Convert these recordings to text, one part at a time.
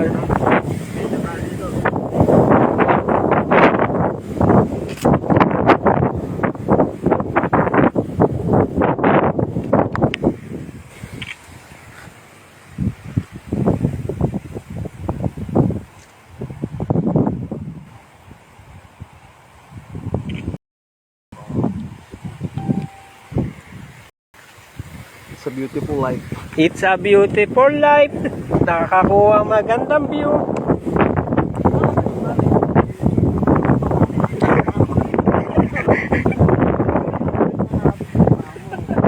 It's a beautiful life. It's a beautiful life. Nakakakuha magandang view.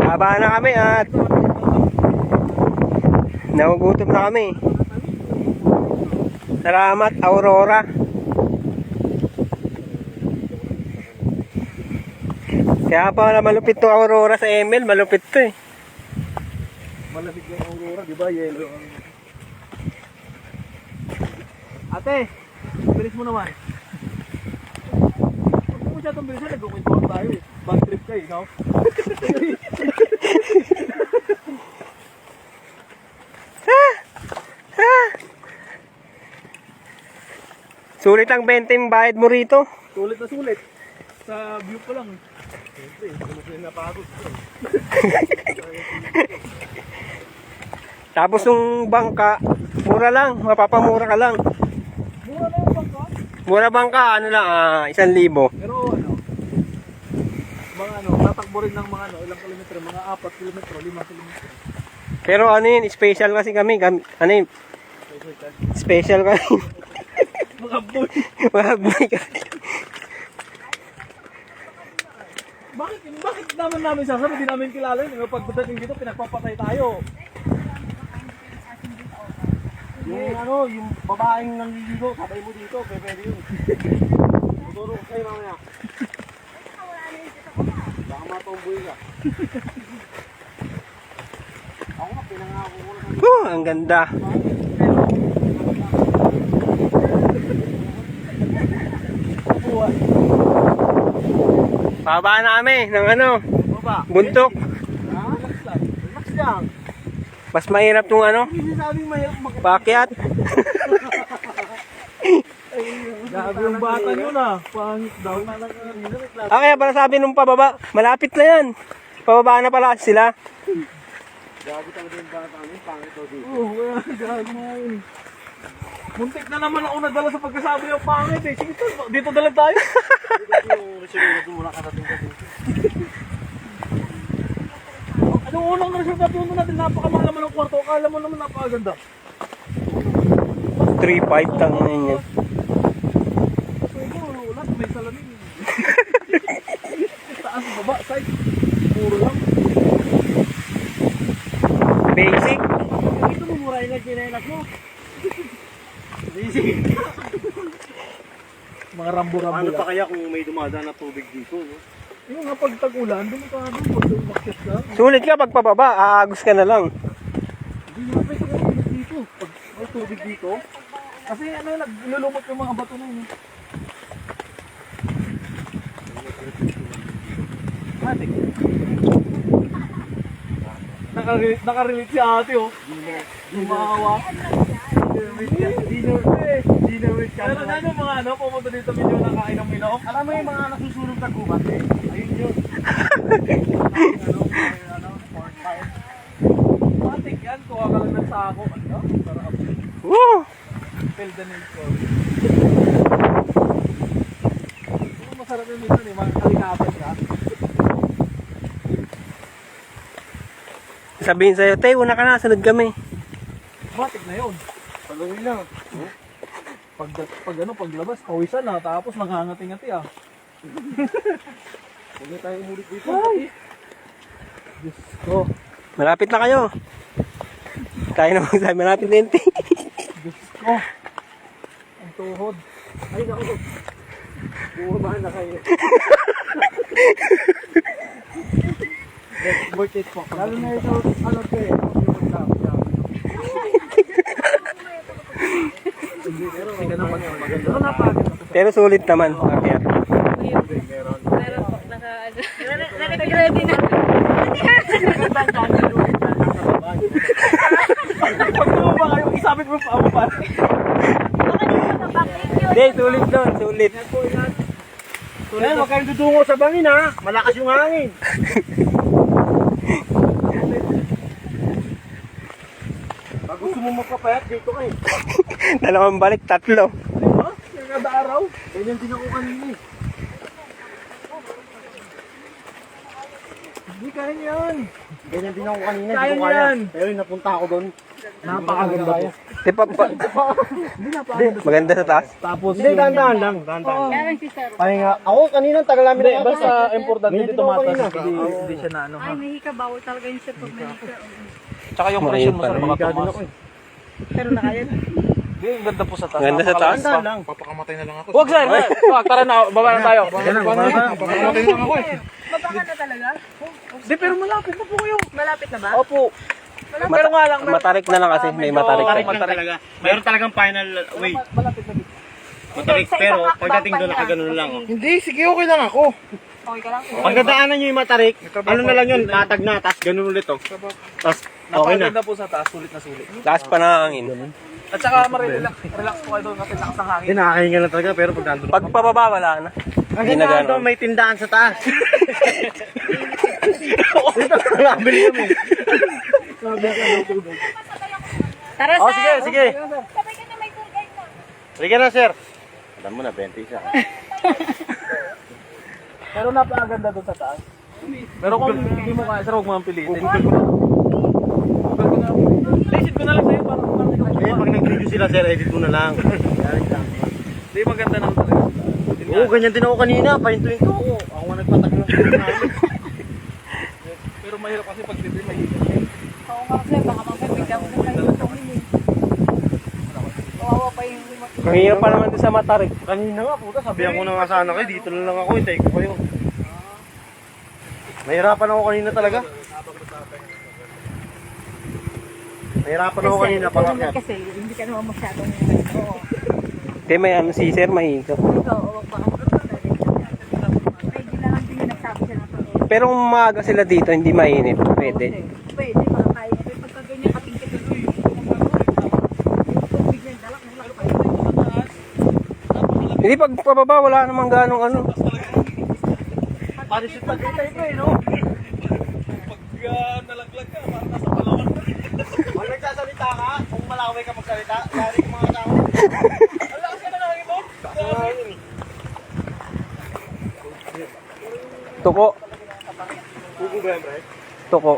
Haba na kami at nagugutom na kami. Salamat, Aurora. Kaya pa na malupit to Aurora sa ML, malupit to eh. Malamig yung Aurora, di ba? Yellow. Ate, bilis mo naman. Huwag mo siya itong bilisan, nag-uwintuan tayo eh. Bad trip kayo, no? Sulit ang 20 yung bayad mo rito. Sulit na sulit. Sa view pa lang. Siyempre, hindi mo sila napagod. Tapos yung bangka, mura lang, mapapamura ka lang. Mura na yung bangka? Mura bangka, ano lang, 1,000. Pero mga tatakbo rin ng mga ilang kilometro, mga 4 kilometro, 5 kilometro. Pero ano yun, special kasi kami, ano yun, special kami. Mga boy. Mga boy kami. Bakit namin sasabi, di namin kilala yun. Pagdating dito, pinagpapatay tayo. Yung babaeng nanliligo, sabay mo dito, pwede yun. Tuturo ko kayo mamaya. Baka matomboy ka. Ako nga, pinangako ko na. Ang ganda. Pababa na kami ng buntok. Relax lang. Mas mahirap tong Hindi sinasabing mahirap paakyat. Gabi yung bata nyo na. Pangit daw. Kaya pala sabi nung pababa, malapit na yan. Pababa na pala sila. Gabi talaga yung bata nyo. Pangit daw dito. Oo, gabi nga yun. Muntik na naman ako nadala sa pagkasabi yung pangit eh. Sige dito dala tayo. Dito yung resulta muna karating ka dito. Yung unang resulta natin, napakamahal naman ang kwarto. Akala mo naman napakaganda. 3.5 tangin niya. Wala, may salamin. Taas, baba, side. Puro lang. Basic. Ito mo murahin na chinelas mo. Basic. Mga rambo-rambo. Ano pa kaya kung may dumadaan na tubig dito? No? Yung nga pag tag-ulan, doon ka doon, pag umakyat ka. Sulit ka pag pababa, aagos ka na lang. Hindi mo pwede ka tubig dito. Pag may tubig dito, kasi nilulumot yung mga bato na yun. Ate. Nakarelate si ate oh. Yung maawa. Dinner with ka. Pero ano mga pumunta dito medyo nakain ng minok? Alam mo yung mga nasusunog na gubat eh? Ayun yun. Pork pie. Matik yan, kuha ka lang ng sako. Ano? Sarap. Woo! Fill the name ko. Masarap yung minsan eh, makakalikapan ka. Sabihin sa'yo, Tay, una ka na, sunod kami. Matik na yun. Pagawin lang. Paglabas, pawisan na, tapos nangangati-ngati ah. Huwag na tayo umulit dito. Ay! Diyos ko. Malapit na kayo. Tayo na magsabi, malapit na yun, Tay. Diyos ko. Ang tuhod. Ay, naku. Bumahan na kayo. Worth it po. Lalo na ito, ano ko eh. Pero sulit naman. Okay. Meron po, naka-ready na. Pag tumaba kayo, isabit mo pa ako pa. Hindi, sulit doon, sulit. Kaya huwag kayong dudungo sa bangin ha. Malakas yung hangin. Pag gusto mo magpapayat, dito kayo. Dalawang balik, tatlo. Diba? Kada araw. Ganyan din ako kanina eh. Hindi kaya yan. Ganyan din ako kanina. Kaya yan. Pero yung napunta ako doon. Napakaganda po. Di pa, maganda sa taas. Tapos hindi, dahan-dahan lang. Dahan-dahan. Kaya si Sir. Pahinga. Ako, kanina tagal namin Hindi, ako. basta importante Ganyan dito din ako tumatas. kanina. Hindi siya na ano ha. Ay, nahika. Bawal talaga yun Sir pag nahika. Tsaka yung presyon mo sa mga Pahinga din tumas. ako eh. Pero na kaya. Hindi, ang ganda po sa taas. Maganda sa taas. Dahan-dahan lang. Papakamatay na lang ako. Huwag sir! Wag, tara na, baba na tayo. Papakamatay na lang ako eh. Mabaka na talaga? Hindi, pero malapit na po kayo. Malapit na ba? Opo. Pero nga lang, matarik na lang kasi, may matarik. Matarik lang talaga. Mayroon talagang final way. Matarik, pero pagdating doon nakaganon lang. Oh. Hindi, sige, okay lang ako. Okay ka lang? Pag nadaanan nyo yung matarik, ano na lang yun, matag na, tapos ganun ulit oh. Tapos okay na. Napakaganda po sa taas, sulit na sulit. Lakas pa ng hangin. At saka relax po kayo doon kasi lakas ng hangin. Hindi, nakakahinga na talaga, pero pag nandun Pag pababa, wala na. ang Hindi na ganda doon, gano'n. may tindahan sa taas. Dito, nakabili kami. Tara Oh, Sir! sige, sige. Sabay ka na may tour guide na. Sige na, sir. Alam mo na, 20 isa. Pero napakaganda doon sa taas. Pero kung hindi mo kaya, sir, huwag mo ang pilitin. Isin ko na lang sa'yo para Eh, pag nag-video sila, sir, edit mo na lang. Hindi, maganda na ito. Oo, ganyan din ako kanina, pahinto-hinto ako. Ako nga nagpatagal ng video namin. Pero mahirap kasi pag libre, mahirap. Oo nga Sir, baka mamaya bigla mo na kayo tumingin. Kawawa pa yung Mahirap pa naman din sa matarik. Kanina nga, puta, sabihan ko na nga sana kayo, dito na lang ako, hintay ko kayo. Nahirapan ako kanina talaga. Nahirapan ako kanina, pangakyat. Kasi hindi ka naman masyadong oo. Hindi, may ano si sir, mahigap. Ikaw, huwag baka pwede lang din yung nagsabi siya ng pag-ibig. Pero kung maaga sila dito, hindi mainit. Pwede. Pwede, baka kaya. Pero pagka ganyan katingkit na doon, tubig yan, dalak na lang pa yun. Hindi, pag pababa, wala namang ganong ano. Parisip pa dito ito eh, no? Pag nalaglag ka, parang nasa Palawan. Pag nagsasalita ka, kung malaway ka magsalita, yari ko mga tao. Ang lakas ka na nangin mo. Tuko. Kuko ba yan, Bray? Tuko.